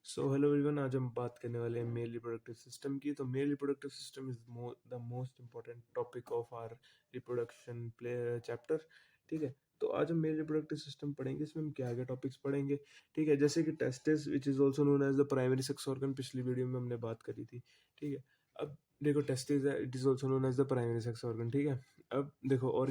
So hello everyone, आज हम बात करने वाले हैं मेल रिप्रोडक्टिव सिस्टम की। तो male reproductive system is the most important topic of our reproduction play chapter. ठीक है, तो आज हम मेल रिप्रोडक्टिव सिस्टम पढ़ेंगे। इसमें हम क्या क्या टॉपिक्स पढ़ेंगे? ठीक है, जैसे कि testis which is also known as the primary sex organ, पिछली वीडियो में हमने बात करी थी। ठीक है, अब देखो टेस्टिस है, it is also known as the primary sex organ. ठीक है, अब देखो और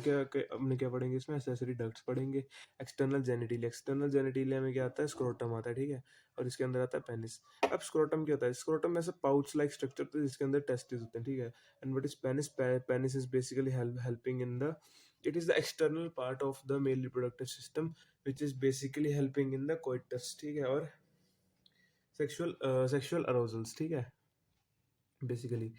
हमने क्या पढ़ेंगे इसमें? एक्सेसरी डक्ट्स पढ़ेंगे। एक्सटर्नल जेनिटिलिया में क्या आता है? स्क्रोटम आता है। ठीक है, और इसके अंदर आता है पेनिस। अब स्क्रोटम क्या होता है? स्क्रोटम में ऐसा पाउच लाइक स्ट्रक्चर होता है जिसके अंदर टेस्टिस होते हैं। ठीक है, and what is penis? Penis is basically helping in the, it is the external part of the mail reproductive system which is basically helping in the coitus. ठीक है, और सेक्सुअल अरोजल्स। ठीक है, बेसिकली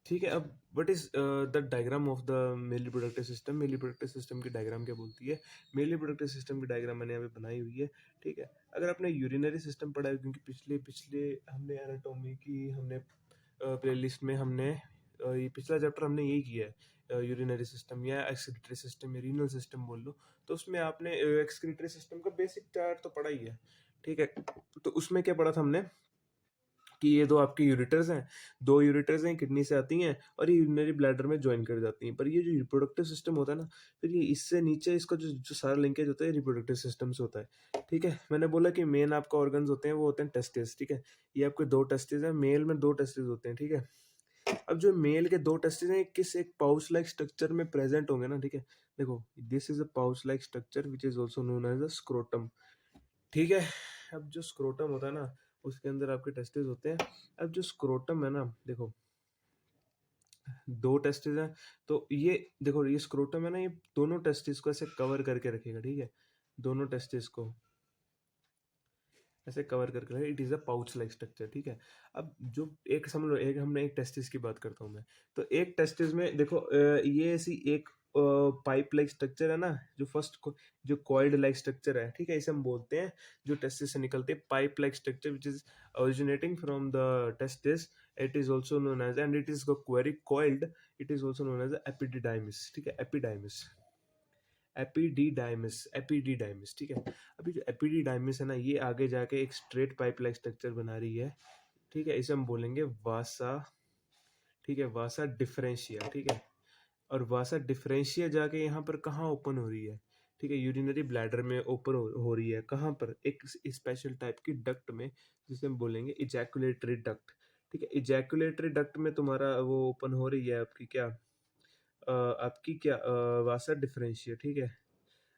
ठीक है। अब what is the diagram of the mail reproductive system? Mail reproductive system की diagram क्या बोलती है? मेल रिप्रोडक्टिव सिस्टम की डायग्राम मैंने यहाँ पे बनाई हुई है। ठीक है, अगर आपने यूरिनरी सिस्टम पढ़ा है, क्योंकि पिछले पिछले हमने एनाटॉमी की हमने प्लेलिस्ट में हमने ये पिछला चैप्टर हमने यही किया है, यूरिनरी सिस्टम या एक्सक्रीटरी सिस्टम या रीनल सिस्टम बोल लो। तो उसमें आपने एक्सक्रीटरी सिस्टम का बेसिक चार्ट तो पढ़ा ही है। ठीक है, तो उसमें क्या पढ़ा था हमने कि ये दो आपके यूरेटर्स हैं, दो यूरेटर्स हैं, किडनी से आती हैं और ये यूरिनरी ब्लैडर में ज्वाइन कर जाती हैं। पर ये जो रिप्रोडक्टिव सिस्टम होता है ना, फिर ये इससे नीचे इसका जो जो सारा लिंकेज होता है रिप्रोडक्टिव सिस्टम से होता है। ठीक है, मैंने बोला कि मेन आपका ऑर्गन्स होते हैं वो होते हैं टेस्टिस। ठीक है, ये आपके दो टेस्टिस हैं, मेल में दो टेस्टिस होते हैं। ठीक है, अब जो मेल के दो टेस्टिस हैं किस एक पाउच लाइक स्ट्रक्चर में प्रेजेंट होंगे ना। ठीक है, देखो this is a pouch like structure which is also known as a scrotum. ठीक है, अब जो स्क्रोटम होता है ना उसके अंदर आपके टेस्टिस होते हैं। अब जो स्क्रोटम है ना, देखो दो टेस्टिस हैं, तो ये देखो ये स्क्रोटम है ना, ये दोनों टेस्टिस को ऐसे कवर करके रखेगा। ठीक है, दोनों टेस्टिस को ऐसे कवर करके रखेगा। It is a pouch like structure. ठीक है, अब जो एक समझ लो, एक हमने एक टेस्टिस की बात करता हूँ मैं। तो एक टेस्टिस में देखो ये ऐसी एक पाइप लाइक स्ट्रक्चर है ना, जो जो कॉइल्ड लाइक स्ट्रक्चर है। ठीक है, इसे हम बोलते हैं जो टेस्टिस से निकलते हैं pipe like structure which is originating from the testis. It is also known as, and it is very coiled, it is also known as epididymis. ठीक है, एपिडिडाइमिस। ठीक है, अभी जो एपिडिडाइमिस है ना, ये आगे जाके एक स्ट्रेट पाइप लाइक स्ट्रक्चर बना रही है। ठीक है, इसे हम बोलेंगे वासा। ठीक है, वासा डिफरेंशिया। ठीक है, और वासा डिफरेंशिया जाके यहाँ पर कहाँ ओपन हो रही है? ठीक है, यूरिनरी ब्लैडर में ओपन हो रही है। कहाँ पर? एक स्पेशल टाइप की डक्ट में, जिसे हम बोलेंगे इजैकुलेटरी डक्ट। ठीक है, इजैकुलेटरी डक्ट में तुम्हारा वो ओपन हो रही है आपकी क्या, आपकी क्या वासा डिफरेंशिया। ठीक है,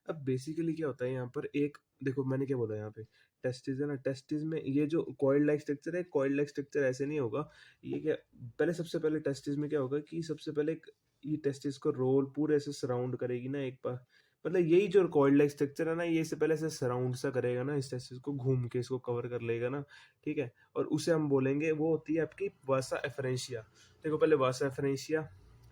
अब बेसिकली क्या होता है यहाँ पर? एक देखो मैंने क्या बोला यहाँ पे, टेस्टिस है ना, टेस्टिस में ये जो कॉइल्ड लाइक स्ट्रक्चर है, कॉइल्ड लाइक स्ट्रक्चर ऐसे नहीं होगा। ये क्या, पहले सबसे पहले टेस्टिस में क्या होगा कि सबसे पहले ये टेस्टिस को रोल पूरे ऐसे सराउंड करेगी ना एक बार। मतलब यही जो कॉइल्ड लाइक स्ट्रक्चर है ना, ये इससे पहले ऐसे सराउंड सा करेगा ना, इस टेस्टिस को घूम के इसको कवर कर लेगा ना। ठीक है, और उसे हम बोलेंगे वो होती है आपकी वासा एफरेंशिया। देखो पहले वासा एफरेंशिया,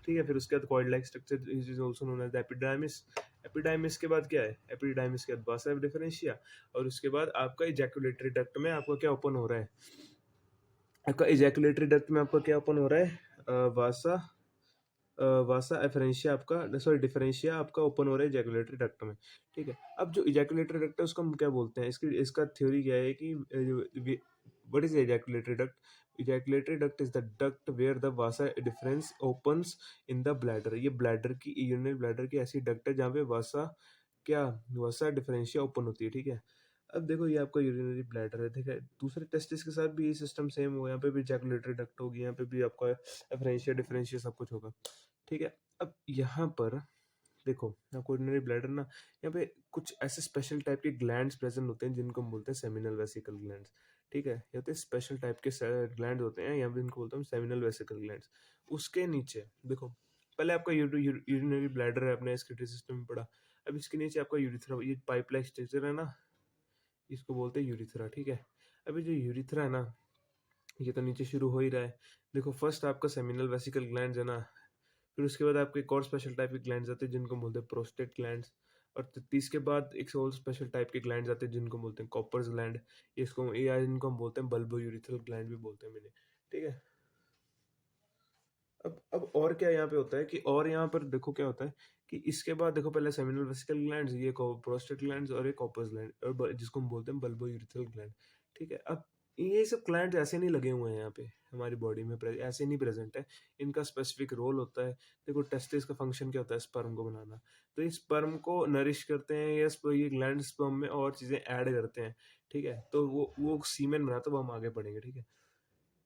ठीक है, फिर उसके बाद coiled like structure is also known as epididymis. Epididymis के बाद क्या है? एपिडाइमिस के बाद वासा डिफरेंशिया, और उसके बाद आपका इजैकुलेटरी डक्ट में आपका क्या ओपन हो रहा है? आपका इजैकुलेटरी डक्ट में आपका क्या ओपन हो रहा है? वासा वासा एफरेंशिया आपका, सॉरी डिफरेंशिया आपका ओपन हो रहा है इजैकुलेटरी डक्ट में। ठीक है, अब जो इजैकुलेटरी डक्ट है उसको हम क्या बोलते हैं? इसका थ्योरी क्या है कि what is ejaculatory duct? Ejaculatory duct is the duct where the vasa deferens opens in the bladder. ये ब्लैडर की, यूरिनरी ब्लैडर की ऐसी डक्ट है जहाँ पे क्या वासा डिफरेंशिया ओपन होती है। ठीक है, अब देखो ये आपका यूरिनरी ब्लैडर है। ठीक है, दूसरे टेस्टिस के साथ भी ये सिस्टम सेम होगा, यहाँ पे भी इजैकुलेटरी डक्ट होगी, यहाँ पे भी आपका एफरेंशिया डिफरेंशिया सब कुछ होगा। ठीक है, अब यहाँ पर देखो आपको यूरिनरी ब्लैडर ना, यहाँ पे कुछ ऐसे स्पेशल टाइप के ग्लैंड्स प्रेजेंट होते हैं जिनको हम बोलते हैं सेमिनल वेसिकल ग्लैंड्स। ठीक है, ये होते हैं स्पेशल टाइप के ग्लैंड होते हैं, यहाँ पे इनको बोलते हैं सेमिनल वेसिकल ग्लैंड्स। उसके नीचे देखो, पहले आपका यूरिनरी ब्लैडर है, आपने एक्सक्रीटरी सिस्टम में पढ़ा। अब इसके नीचे आपका यूरिथ्रा, ये पाइप लाइक स्ट्रक्चर है ना, इसको बोलते हैं यूरिथ्रा। ठीक है, अभी जो यूरिथ्रा है ना, ये तो नीचे शुरू हो ही रहा है। देखो फर्स्ट आपका सेमिनल वेसिकल ग्लैंड है ना, फिर उसके बाद आपके एक और स्पेशल टाइप के ग्लैंड्स आते हैं जिनको बोलते हैं प्रोस्टेट ग्लैंड्स, और इसके बाद एक और स्पेशल टाइप के ग्लैंड्स आते हैं जिनको बोलते हैं कॉपर्स ग्लैंड। इसको या इनको हम बोलते हैं बल्बो यूरिथ्रल ग्लैंड भी बोलते हैं मैंने। ठीक है, अब और क्या यहाँ पे होता है कि, और यहाँ पर देखो क्या होता है कि इसके बाद देखो पहले सेमिनल वेसिकल ग्लैंड्स, ये प्रोस्टेट ग्लैंड्स और एक कॉपर्स ग्लैंड, और जिसको हम बोलते हैं बल्बो यूरिथ्रल ग्लैंड। ठीक है। अब ये सब ग्लैंड ऐसे नहीं लगे हुए हैं यहाँ पे हमारी बॉडी में, ऐसे नहीं प्रेजेंट है, इनका स्पेसिफिक रोल होता है। देखो टेस्टिस का फंक्शन क्या होता है, स्पर्म को बनाना। तो ये स्पर्म को नरिश करते हैं, या ये ग्लैंड स्पर्म में और चीजें ऐड करते हैं, ठीक है। तो वो सीमेन बनाता है, वो हम आगे पढ़ेंगे, ठीक है।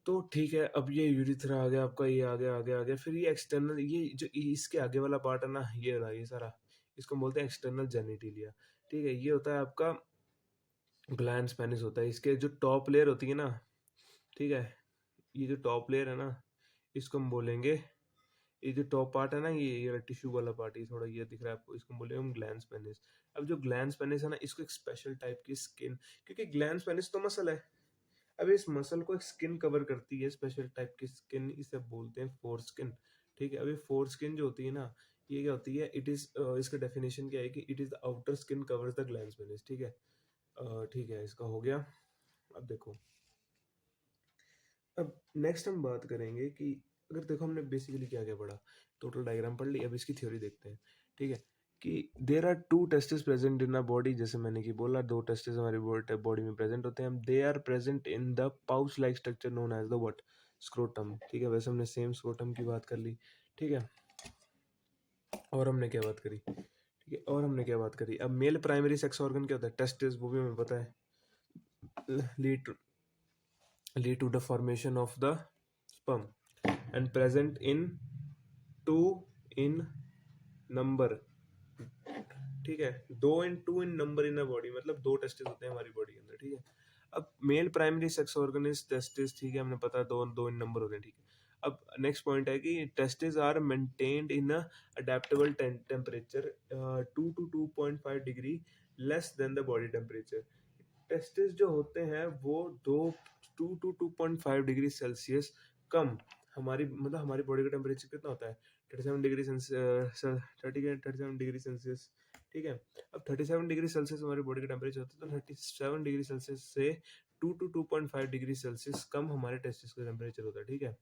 तो ठीक है, अब ये यूरिथ्रा आ गया आपका, ये आ गया, फिर ये एक्सटर्नल, ये जो इसके आगे वाला पार्ट है ना, ये रहा, ये सारा, इसको हम बोलते हैं एक्सटर्नल जेनिटिलिया, ठीक है। ये होता है आपका ग्लैंड्स पेनिस होता है, इसके जो टॉप लेयर होती है ना, ठीक है, ये जो टॉप लेयर है ना, इसको हम बोलेंगे, ये जो टॉप पार्ट है ना, ये टिश्यू वाला पार्ट, ये थोड़ा ये दिख रहा है आपको, इसको बोलेंगे हम ग्लैंड्स पेनिस। अब जो ग्लैंड्स पेनिस है ना, इसको एक स्पेशल टाइप की स्किन, क्योंकि ग्लैंड्स पेनिस तो मसल है, अब इस मसल को एक स्किन कवर करती है, स्पेशल टाइप की स्किन, इसे बोलते हैं फोर स्किन, ठीक है। अभी फोर स्किन जो होती है ना, ये क्या होती है, इट इज, इसका डेफिनेशन क्या है कि it is the outer skin covers the glands penis, ठीक है। ठीक है, इसका हो गया। अब देखो, अब नेक्स्ट हम बात करेंगे कि अगर देखो हमने बेसिकली क्या क्या पढ़ा, टोटल डायग्राम पढ़ ली, अब इसकी थ्योरी देखते हैं, ठीक है। कि there are two testis present in a body, जैसे मैंने की बोला, दो टेस्टिस हमारी बॉडी में प्रेजेंट होते हैं, they are present in the pouch like structure known as the what, scrotum, ठीक है। वैसे हमने सेम स्क्रोटम की बात कर ली, ठीक है। और हमने क्या बात करी, ठीक है, और हमने क्या बात करी, अब मेल प्राइमरी सेक्स ऑर्गन क्या होता है, टेस्टिस, वो भी हमें पता है, lead lead to the formation of the sperm and present in two in number, ठीक है। दो in two in number in a body, मतलब दो टेस्टिस होते हैं हमारी बॉडी के अंदर, ठीक है। अब male primary sex organ is testis, ठीक है, हमने पता दो दो इन नंबर होते हैं, ठीक है। अब नेक्स्ट पॉइंट है कि testis are maintained in a adaptable temperature 2 to 2.5 degree less than the body temperature. Testis जो होते हैं वो 2 to 2.5 डिग्री सेल्सियस कम, हमारी मतलब हमारी बॉडी का टेम्परेचर कितना होता है, 37 डिग्री सेल्सियस, ठीक है। अब 37 डिग्री सेल्सियस हमारी बॉडी का टेम्परेचर होता है, तो 37 डिग्री सेल्सियस से 2 to 2.5 डिग्री सेल्सियस कम हमारे टेस्टिस का टेम्परेचर होता है, ठीक है,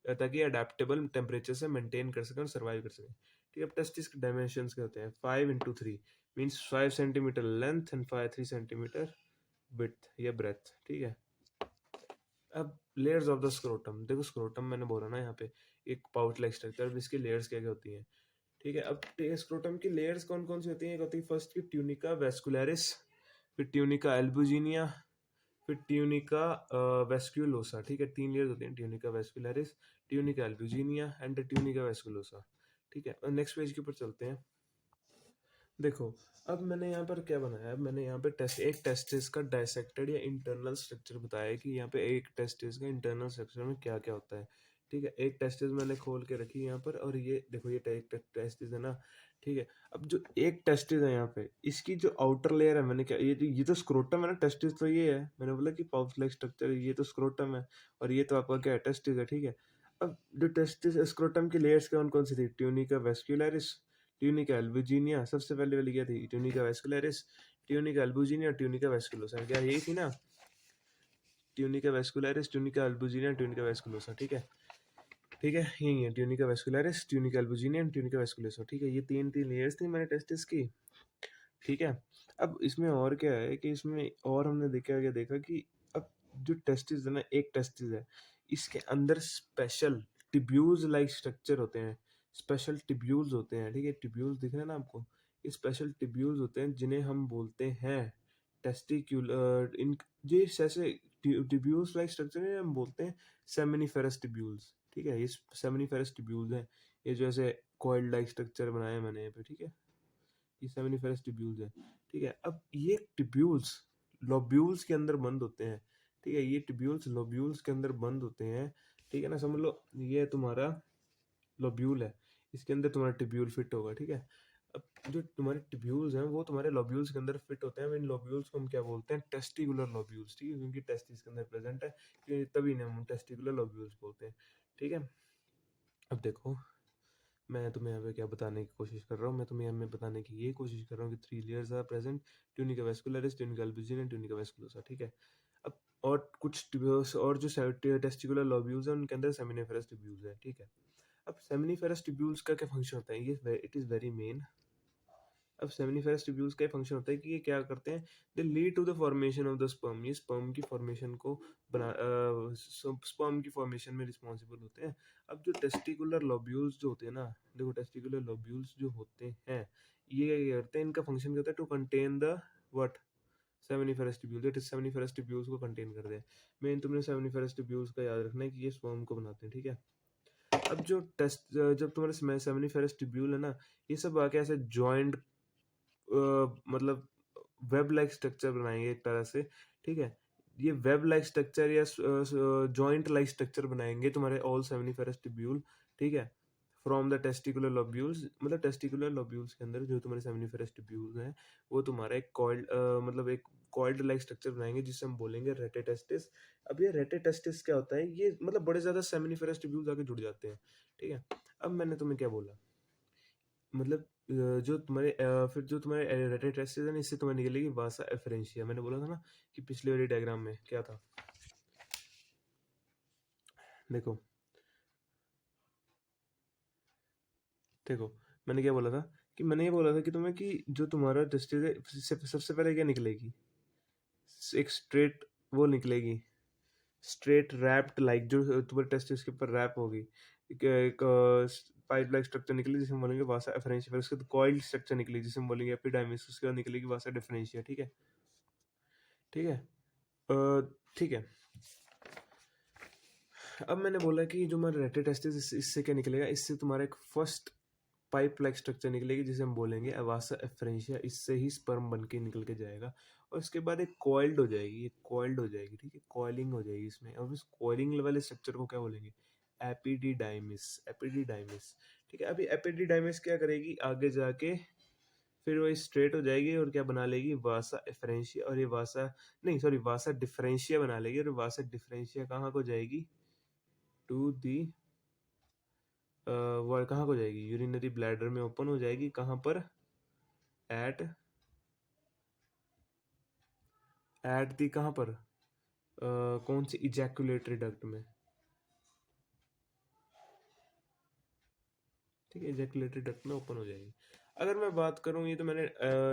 ताकि अडेप्टेबल टेम्परेचर से मेंटेन कर सकें और सर्वाइव कर सकें, ठीक है। अब टेस्टिस के डायमेंशंस क्या होते हैं, 5 into 3 means 5 centimetre length and 3 centimetre width या ब्रेथ, ठीक है। अब लेयर्स ऑफ द स्क्रोटम, देखो स्क्रोटम मैंने बोला ना यहाँ पे एक पाउच लाइक स्ट्रक्चर, इसकी लेयर्स क्या क्या होती हैं, ठीक है। अब स्क्रोटम की लेयर्स कौन कौन सी होती हैं, एक होती है फर्स्ट की ट्यूनिका वेस्कुलरिस, फिर ट्यूनिका एल्बुजिनिया, फिर ट्यूनिका वेस्क्यूलोसा, ठीक है। तीन लेयर्स होती हैं, tunica vascularis, tunica albuginea and tunica vasculosa, ठीक है। नेक्स्ट पेज के ऊपर चलते हैं। देखो, अब मैंने यहाँ पर क्या बनाया, अब मैंने यहाँ पे एक टेस्टिस का डायसेक्टेड या इंटरनल स्ट्रक्चर बताया है कि यहाँ पे एक टेस्टिस का इंटरनल स्ट्रक्चर में क्या क्या होता है, ठीक है। एक टेस्टिस मैंने खोल के रखी यहाँ पर, और ये देखो ये टेस्टिस है ना, ठीक है। अब जो एक टेस्टिस है यहाँ पे, इसकी जो आउटर लेयर है, मैंने क्या, ये तो स्क्रोटम है ना, टेस्टिस तो ये है, मैंने बोला कि पाउच लाइक स्ट्रक्चर, ये तो स्क्रोटम है, और ये तो आपका क्या है, टेस्टिस है, ठीक है। अब जो टेस्टिस स्क्रोटम की लेयर्स कौन कौन सी थी, ट्यूनिका वेस्क्युलरिस, ट्यूनिका एल्बुजिनिया, सबसे पहले वाली क्या थी, tunica vascularis, tunica albuginea, tunica vasculosa, क्या यही थी ना, tunica vascularis, tunica albuginea, tunica vasculosa, ठीक है, ठीक है, यही है tunica vascularis, tunica albuginea, tunica vasculosa, ठीक है। ये तीन तीन लेयर्स थी मैंने टेस्टिस की, ठीक है। अब इसमें और क्या है कि इसमें और हमने देखा क्या देखा कि अब जो टेस्टिस है ना, एक टेस्टिस है, इसके अंदर स्पेशल टिब्यूल्स लाइक स्ट्रक्चर होते हैं, स्पेशल टिब्यूल्स होते हैं, ठीक है। टिब्यूल्स दिख रहे हैं ना आपको, ये स्पेशल टिब्यूल्स होते हैं जिन्हें हम बोलते हैं टेस्टिक्यूलर, इन ये ऐसे टिब्यूल्स लाइक स्ट्रक्चर है, हम बोलते हैं सेमिनिफेरस टिब्यूल्स, ठीक है। ये सेमिनिफेरस टिब्यूल्स हैं, ये जो ऐसे कॉइल लाइक स्ट्रक्चर बनाया है मैंने यहाँ पे, ठीक है। ये सेमिनिफेरस टिब्यूल्स है, ठीक है। अब ये टिब्यूल्स लोब्यूल्स के अंदर बंद होते हैं, ठीक है। ये टिब्यूल्स लोब्यूल्स के अंदर बंद होते हैं, ठीक है ना, समझ लो ये तुम्हारा लोब्यूल है, इसके अंदर तुम्हारा टिब्यूल फिट होगा, ठीक है। अब जो तुम्हारे टिब्यूल्स हैं वो तुम्हारे लोब्यूल्स के अंदर फिट होते हैं, अब इन लोब्यूल्स को हम क्या बोलते हैं, टेस्टिकुलर लोब्यूल्स, ठीक है, क्योंकि टेस्टिस के अंदर प्रेजेंट है, तभी इन्हें हम टेस्टिकुलर लोब्यूल्स बोलते हैं, ठीक है। अब देखो, मैं तुम्हें यहाँ पे क्या बताने की कोशिश कर रहा हूँ, मैं तुम्हें यहाँ पे बताने की ये कोशिश कर रहा हूँ कि three layers are present, tunica vascularis, tunica albuginea, tunica vasculosa, ठीक है। अब और कुछ tubules और जो टेस्टिकुलर लोब्यूल्स हैं उनके अंदर सेमिनिफेरस ट्यूब्यूल्स हैं, ठीक है। अब सेमिनिफेरस ट्यूब्यूल्स का क्या फंक्शन होता है, ये इट इज़ वेरी मेन, अब सेमिनिफेरस ट्यूब्यूल्स का फंक्शन होता है कि ये क्या करते हैं, they lead to the formation of the sperm, ये स्पर्म की फॉर्मेशन को बना स्पर्म की फॉर्मेशन में रिस्पॉन्सिबल होते हैं। अब जो टेस्टिकुलर लोब्यूल्स जो होते हैं ना, देखो टेस्टिकुलर लोब्यूल्स जो होते हैं ये क्या करते हैं, इनका फंक्शन क्या होता है, to contain the what seminiferous tubule, that is seminiferous tubules को कंटेन करते हैं। मेन तुमने सेमिनिफेरस ट्यूब्यूल्स का याद रखना है कि ये स्पर्म को बनाते हैं, ठीक है। अब जो टेस्ट जब तुम्हारे सेमिनिफेरस ट्यूब्यूल है ना, ये सब आके ऐसे जॉइंट मतलब वेब लाइक स्ट्रक्चर बनाएंगे एक तरह से, ठीक है। ये वेब लाइक स्ट्रक्चर या जॉइंट लाइक स्ट्रक्चर बनाएंगे तुम्हारे ऑल सेमिनिफेरस ट्यूब्यूल, ठीक है, फ्रॉम द टेस्टिकुलर लोब्यूल्स। मतलब टेस्टिकुलर लोब्यूल्स के अंदर जो तुम्हारे सेमिनिफेरस ट्यूब्यूल्स हैं वो तुम्हारा एक कॉइल्ड मतलब एक कॉइल्ड लाइक स्ट्रक्चर बनाएंगे जिसे हम बोलेंगे रेटेटेस्टिस। अब ये रेटेटेस्टिस क्या होता है, ये मतलब बड़े ज्यादा सेमिनिफेरस ट्यूब्यूल्स आके जुड़ जाते हैं, ठीक है। अब मैंने तुम्हें क्या बोला, मतलब जो तुम्हारे फिर जो तुम्हारे रेटेटेस्टिस है ना, इससे तुम्हें निकलेगी वासा एफरेंशिया। मैंने बोला था ना कि पिछले वाली डायग्राम में क्या था, देखो देखो मैंने क्या बोला था, कि मैंने ये बोला था कि तुम्हें कि जो तुम्हारा टेस्टिस है सबसे पहले क्या निकलेगी, एक स्ट्रेट वो निकलेगी, स्ट्रेट रैप्ड लाइक जो तुम्हारे टेस्टिस के ऊपर रैप होगी, एक पाइप लाइक स्ट्रक्चर निकली जिसे हम बोलेंगे वासा एफरेंशिया। फिर उसके बाद कॉइल्ड स्ट्रक्चर निकली जिसे हम बोलेंगे एपिडाइमिस, उसके बाद निकलेगी वासा डिफरेंशिया, ठीक है, ठीक है। ठीक है। अब मैंने बोला कि जो हमारा रेटेटेस्टिस इससे क्या निकलेगा, इससे तुम्हारा एक फर्स्ट पाइप लाइक स्ट्रक्चर निकलेगी जिसे हम बोलेंगे अवासा एफरेंशिया, इससे ही स्पर्म बन के निकल के जाएगा। और उसके बाद एक कॉइल्ड हो जाएगी, ये कॉइल्ड हो जाएगी, ठीक है, कॉइलिंग हो जाएगी इसमें। और इस कॉइलिंग वाले स्ट्रक्चर को क्या बोलेंगे, एपिडिडाइमिस, एपिडिडाइमिस, ठीक है। अभी एपिडिडाइमिस क्या करेगी आगे जाके, फिर वो स्ट्रेट हो जाएगी और क्या बना लेगी, वासा एफरेंशिया। और ये वासा नहीं सॉरी वासा डिफरेंशिया बना लेगी, और वासा डिफरेंशिया कहाँ को जाएगी, टू दी वो कहाँ को जाएगी, यूरिनरी ब्लैडर में ओपन हो जाएगी, कहाँ पर, एट दी कहाँ पर कौन सी इजैकुलेटरी डक्ट में, ठीक है, इजैकुलेटरी डक्ट में ओपन हो जाएगी। अगर मैं बात करूं, ये तो मैंने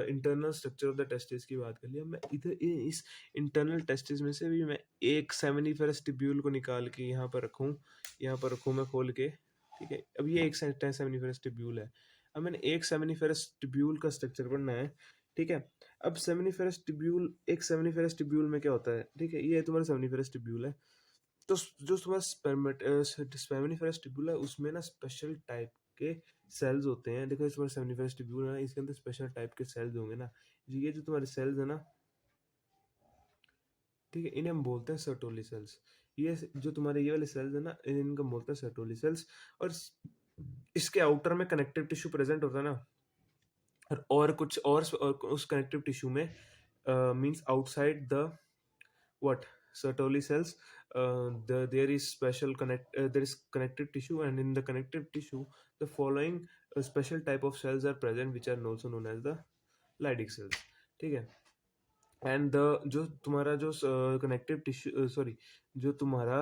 internal structure of the testis की बात कर लिया। मैं इधर इस इंटरनल टेस्टिस में से भी मैं एक सेमिनिफेरस ट्यूब्यूल को निकाल के यहाँ पर रखूँ, यहाँ पर रखूँ मैं खोल के, ठीक है। अब ये एक सेमिनिफेरस ट्यूब्यूल है। अब मैंने एक सेमिनिफेरस ट्यूब्यूल का स्ट्रक्चर पढ़ना है, ठीक है। अब सेमिनिफेरस ट्यूब्यूल, एक सेमिनिफेरस ट्यूब्यूल में क्या होता है, ठीक है, ये तुम्हारा सेमिनिफेरस ट्यूब्यूल है। तो जो तुम्हारा स्पेमिनिफेरस ट्यूब्यूल है उसमें ना स्पेशल टाइप के सेल्स होते हैं। देखो इस बार सेमिनिफेरस ट्यूब्यूल है ना, इसके अंदर स्पेशल टाइप के सेल्स होंगे ना, ये जो तुम्हारे सेल्स है ना, ठीक है, इन्हें हम बोलते हैं सर्टोली सेल्स। ये जो तुम्हारे ये वाले सेल्स है ना, इनको हम बोलते हैं सर्टोली सेल्स। और इसके आउटर में कनेक्टिव टिश्यू प्रेजेंट होता है ना, और कुछ और उस कनेक्टिव टिश्यू में means outside the what Sertoli cells, there is special there is connective tissue, and in the connective tissue the following special type of cells are present which are also known as the Leydig cells, ठीक है। And the जो तुम्हारा जो connective tissue sorry जो तुम्हारा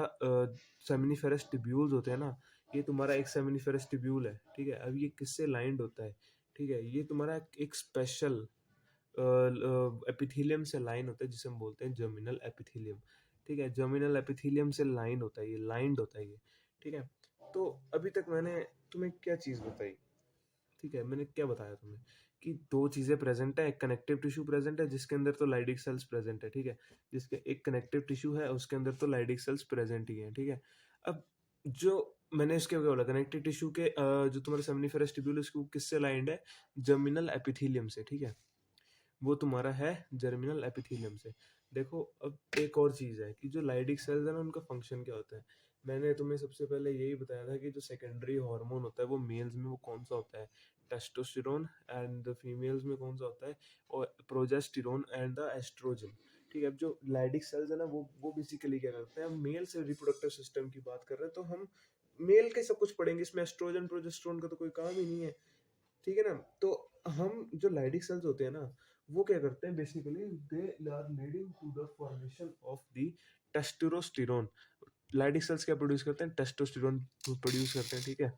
seminiferous tubules होते हैं ना, ये तुम्हारा एक सेमिनिफेरस ट्यूब्यूल है, ठीक है। अब ये किससे लाइंड होता है, ठीक है, ये तुम्हारा एक स्पेशल एपिथीलियम से लाइन होता है जिसे हम बोलते हैं जर्मिनल एपिथीलियम, ठीक है। जर्मिनल एपिथीलियम से लाइन होता है, ये लाइंड होता है ये, ठीक है। तो अभी तक मैंने तुम्हें क्या चीज़ बताई, ठीक है, मैंने क्या बताया तुम्हें कि दो चीज़ें प्रेजेंट है, एक कनेक्टिव टिश्यू प्रेजेंट है जिसके अंदर तो लाइडिक सेल्स प्रेजेंट है, ठीक है, जिसके एक कनेक्टिव टिश्यू है उसके अंदर तो लाइडिक सेल्स प्रेजेंट ही है, ठीक है। अब जो मैंने इसके क्या बोला, कनेक्टिव टिश्यू के जो तुम्हारे सेमिनिफेरस ट्यूब्यूल है उसको किससे लाइंड है, जर्मिनल एपिथीलियम से, ठीक है, वो तुम्हारा है जर्मिनल एपिथेलियम से। देखो अब एक और चीज़ है कि जो लाइडिक सेल्स है ना, उनका फंक्शन क्या होता है। मैंने तुम्हें सबसे पहले यही बताया था कि जो सेकेंडरी हार्मोन होता है वो मेल्स में वो कौन सा होता है, टेस्टोस्टेरोन, एंड द फीमेल्स में कौन सा होता है, और प्रोजेस्टेरोन एंड द एस्ट्रोजन, ठीक है। अब जो लाइडिक सेल्स है ना वो बेसिकली क्या करते हैं, हम मेल से रिप्रोडक्टिव सिस्टम की बात कर रहे हैं तो हम मेल के सब कुछ पढ़ेंगे, इसमें एस्ट्रोजन प्रोजेस्टेरोन का तो कोई काम ही नहीं है, ठीक है ना। तो हम जो लाइडिक सेल्स होते हैं ना, वो क्या करते हैं basically, they are leading to the formation of the testosterone. Leydig cells क्या प्रोड्यूस करते हैं, टेस्टोस्टेरोन प्रोड्यूस करते हैं, ठीक है।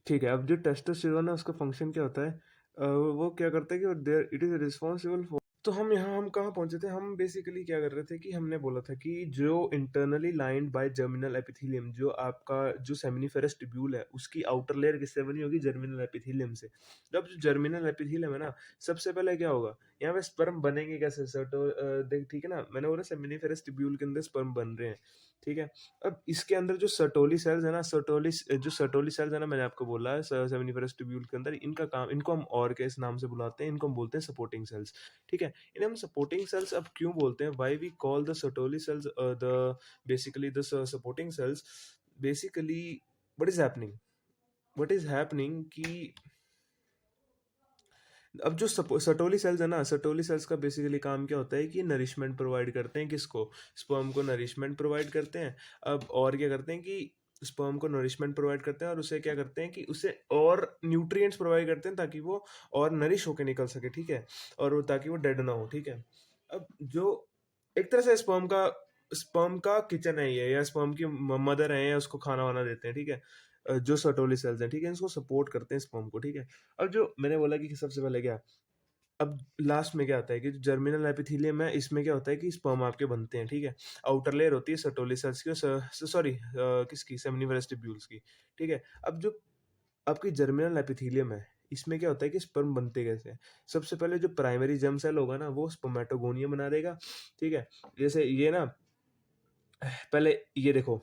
ठीक है, अब जो टेस्टोस्टेरोन है उसका फंक्शन क्या होता है? वो क्या करता है कि there it is responsible for, तो हम कहाँ पहुँचे थे? हम बेसिकली क्या कर रहे थे कि हमने बोला था कि जो internally lined by germinal epithelium, जो आपका जो सेमिनिफेरस ट्यूब्यूल है, उसकी आउटर लेयर किससे बनी होगी? जर्मिनल एपिथेलियम से। जब जो जर्मिनल एपिथेलियम है ना, सबसे पहले क्या होगा? यहाँ पे स्पर्म बनेंगे कैसे? देख ठीक है ना, मैंने बोला सेमिनिफेरस ट्यूब्यूल के अंदर स्पर्म बन रहे हैं, ठीक है? अब इसके अंदर जो सर्टोली सेल्स है ना, जो सर्टोली सेल्स है ना, मैंने आपको बोला है सेमिनिफेरस ट्यूब्यूल के अंदर, इनका काम, इनको हम और के इस नाम से बुलाते हैं, इनको हम बोलते हैं सपोर्टिंग सेल्स, ठीक है? इन्हें हम सपोर्टिंग सेल्स अब क्यों बोलते हैं? Why we call the sertoli cells the basically the supporting cells? Basically what is happening कि अब जो सटोली सेल्स है ना, सटोली सेल्स का बेसिकली काम क्या होता है कि नरिशमेंट प्रोवाइड करते हैं किसको? स्पर्म को नरिशमेंट प्रोवाइड करते हैं। अब और क्या करते हैं कि स्पर्म को नरिशमेंट प्रोवाइड करते हैं और उसे क्या करते हैं कि उसे और न्यूट्रिएंट्स प्रोवाइड करते हैं ताकि वो और नरिश होकर निकल सके, ठीक है? और वो ताकि वो डेड ना हो, ठीक है? अब जो एक तरह से स्पर्म का किचन है ये, या स्पर्म की मदर है, या उसको खाना वाना देते हैं, ठीक है? जो सर्टोली सेल्स हैं, ठीक है? इसको सपोर्ट करते हैं स्पर्म को, ठीक है? अब जो मैंने बोला कि सबसे पहले क्या, अब लास्ट में क्या आता है कि जो जर्मिनल एपिथेलियम है, इसमें क्या होता है कि स्पर्म आपके बनते हैं, ठीक है? आउटर लेयर होती है सर्टोली सेल्स की, सॉरी किसकी? सेमिनिफेरस ट्यूब्यूल्स की, ठीक है? अब जो आपकी जर्मिनल एपिथेलियम है, इसमें क्या होता है कि स्पर्म बनते कैसे हैं? सबसे पहले जो प्राइमरी जर्म सेल होगा ना, वो स्पर्मेटोगोनिया बना देगा, ठीक है? जैसे ये ना, पहले ये देखो,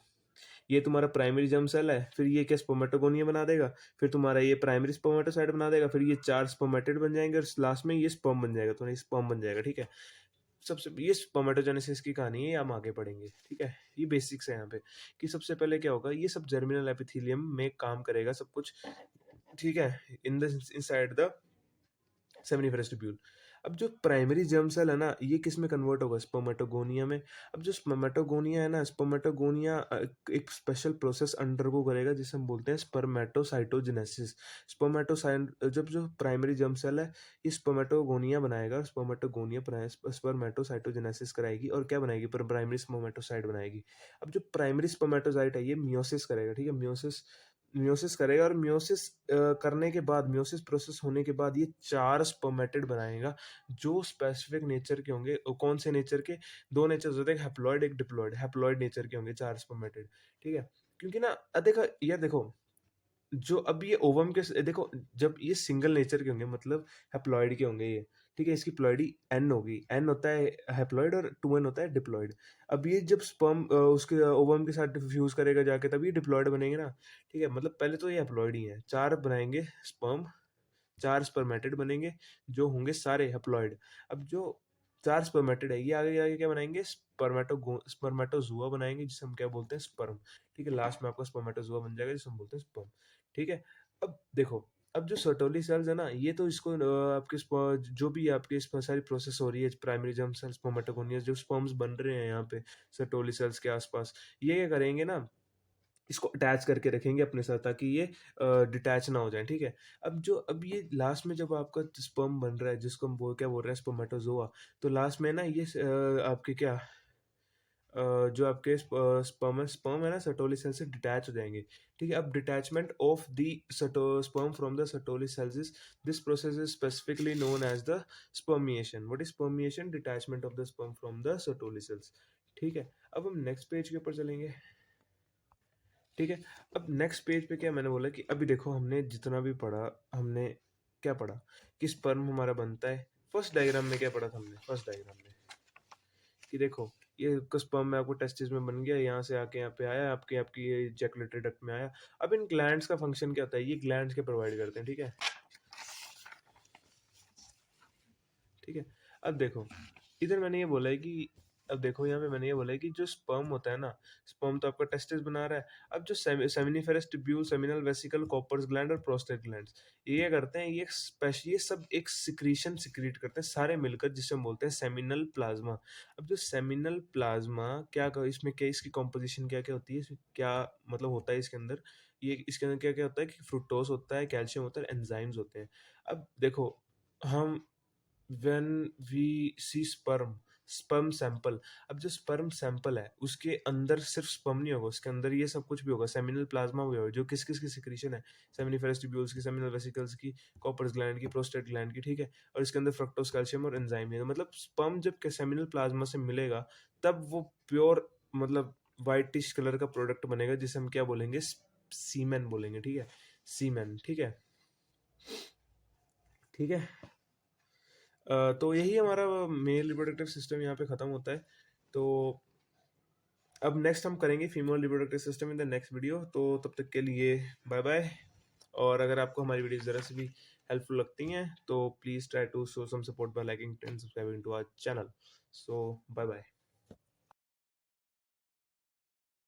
ये तुम्हारा प्राइमरी जर्म सेल है, फिर ये क्या स्पर्मेटोगोनिया बना देगा, फिर तुम्हारा ये प्राइमरी स्पर्मेटोसाइट बना देगा, फिर ये 4 स्पर्मेटिड बन जाएंगे और लास्ट में ये स्पर्म बन जाएगा, तो नहीं स्पर्म बन जाएगा, ठीक है? सबसे ये स्पर्मेटोजेनेसिस की कहानी है, ये हम आगे पढ़ेंगे, ठीक है? ये बेसिक्स है यहाँ पे कि सबसे पहले क्या होगा, ये सब जर्मिनल एपिथेलियम में काम करेगा सब कुछ, ठीक है? In the inside the seminiferous tubule. अब जो प्राइमरी जर्म सेल है ना, ये किस में कन्वर्ट होगा? स्पर्मेटोगोनिया में। अब जो स्पर्मेटोगोनिया है ना, स्पर्मेटोगोनिया एक स्पेशल प्रोसेस अंडरगो करेगा जिसे हम बोलते हैं स्पर्मेटोसाइटोजेनेसिस। स्पर्मेटोसाइट जब जो प्राइमरी जर्म सेल है, ये स्पर्मेटोगोनिया बनाएगा, स्पर्मेटोगोनिया स्पर्मेटोसाइटोजेनेसिस कराएगी और क्या बनाएगी? प्राइमरी स्पर्मेटोसाइट बनाएगी। अब जो प्राइमरी स्पर्मेटोसाइट है, ये मियोसिस करेगा, ठीक है? मियोसिस करेगा और मियोसिस करने के बाद, मियोसिस प्रोसेस होने के बाद, ये 4 स्पर्मेटिड बनाएगा जो स्पेसिफिक नेचर के होंगे। कौन से नेचर के? 2 नेचर होते हैं, एक हैप्लॉइड एक डिप्लॉइड। हैप्लॉइड नेचर के होंगे 4 स्पर्मेटिड, ठीक है? क्योंकि ना देखो, ये देखो, जो अब ये ओवम के देखो, जब ये सिंगल नेचर के होंगे मतलब हैप्लॉइड के होंगे ये, ठीक है? इसकी प्लॉइडी एन होगी, एन होता है हैप्लॉइड और 2n होता है डिप्लॉइड। अब ये जब स्पर्म उसके ओवम के साथ फ्यूज करेगा जाके, तभी डिप्लॉइड बनेंगे ना, ठीक है? मतलब पहले तो ये हैप्लॉइड ही है, 4 बनाएंगे स्पर्म, 4 स्पर्मेटिड बनेंगे जो होंगे सारे हैप्लॉइड। अब जो 4 स्पर्मेटिड है, ये आगे आगे क्या बनाएंगे? स्पर्मेटोजुआ बनाएंगे जिसे हम क्या बोलते हैं? स्पर्म, ठीक है? लास्ट में आपका स्पर्मेटोजुआ बन जाएगा जिसे हम बोलते हैं स्पर्म, ठीक है? अब देखो, अब जो सर्टोली सेल्स है ना, ये तो इसको जो भी आपके इसमें सारी प्रोसेस हो रही है, प्राइमरी जर्म सेल्स, स्पर्मेटोगोनिया, जो स्पर्म्स बन रहे हैं यहाँ पे सर्टोली सेल्स के आसपास, ये क्या करेंगे ना, इसको अटैच करके रखेंगे अपने साथ ताकि ये डिटैच ना हो जाए, ठीक है? अब ये लास्ट में जब आपका स्पर्म बन रहा है, जिसको हम क्या बोल रहे हैं? स्पर्मेटोजोआ। तो लास्ट में ना ये आपके क्या जो आपके स्पर्म है ना, सर्टोली सेल से डिटैच हो जाएंगे, ठीक है? अब detachment of the sperm from the sertoli cells is, this process is specifically known as the spermiation. What is spermiation? Detachment of the sperm from the sertoli cells, ठीक है? अब हम नेक्स्ट पेज के ऊपर चलेंगे, ठीक है? अब नेक्स्ट पेज पे क्या मैंने बोला कि अभी देखो, हमने जितना भी पढ़ा, हमने क्या पढ़ा कि स्पर्म हमारा बनता है। फर्स्ट डायग्राम में क्या पढ़ा था हमने? फर्स्ट डायग्राम में कि देखो, ये स्पर्म में आपको टेस्टिस में बन गया, यहाँ से आके यहाँ पे आया, आपके आपकी ये इजैकुलेटरी डक्ट में आया। अब इन ग्लैंड्स का फंक्शन क्या होता है? ये ग्लैंड्स के प्रोवाइड करते हैं, ठीक है? ठीक है? अब देखो, इधर मैंने ये बोला है कि अब देखो, यहाँ पे मैंने ये बोला है कि जो स्पर्म होता है ना, स्पर्म तो आपका टेस्टिस बना रहा है। अब जो seminiferous tubule, seminal vesicle, Cowper's gland और प्रोस्टेट ग्लैंड्स, ये क्या करते हैं? ये स्पेशल, ये सब एक सिक्रीशन सिक्रीट करते हैं सारे मिलकर, जिसे हम बोलते हैं सेमिनल प्लाज्मा। अब जो सेमिनल प्लाज्मा इसमें क्या, इसकी कॉम्पोजिशन क्या क्या होती है? इसमें क्या मतलब होता है इसके अंदर? ये इसके अंदर क्या क्या होता है कि फ्रुक्टोज होता है, कैल्शियम होता है, एंजाइम्स होते हैं। अब देखो, हम when we see sperm, sperm sample. अब जो स्पर्म सैंपल है उसके अंदर सिर्फ स्पर्म नहीं होगा, उसके अंदर ये सब कुछ भी होगा, सेमिनल प्लाज्मा भी होगा, जो किस किस की सिक्रीशन है, सेमिनिफेरस ट्यूब्यूल्स की, सेमिनल वेसिकल्स की, कॉपर्स ग्लैंड की, प्रोस्टेट ग्लैंड की, ठीक है। और इसके अंदर फ्रक्टोज, कैल्शियम और एंजाइम है। मतलब स्पर्म जब सेमिनल प्लाज्मा से मिलेगा तब वो प्योर मतलब वाइटिश कलर का प्रोडक्ट बनेगा, जिसे हम क्या बोलेंगे, सीमेन बोलेंगे, ठीक है, सीमेन, ठीक है, ठीक है। तो यही हमारा मेल रिप्रोडक्टिव सिस्टम यहाँ पे खत्म होता है। तो अब नेक्स्ट हम करेंगे female reproductive system in the next video. तो तब तक के लिए बाय बाय। और अगर आपको हमारी वीडियोस ज़रा से भी हेल्पफुल लगती हैं तो please try to show some support by liking and subscribing to our channel. So bye bye.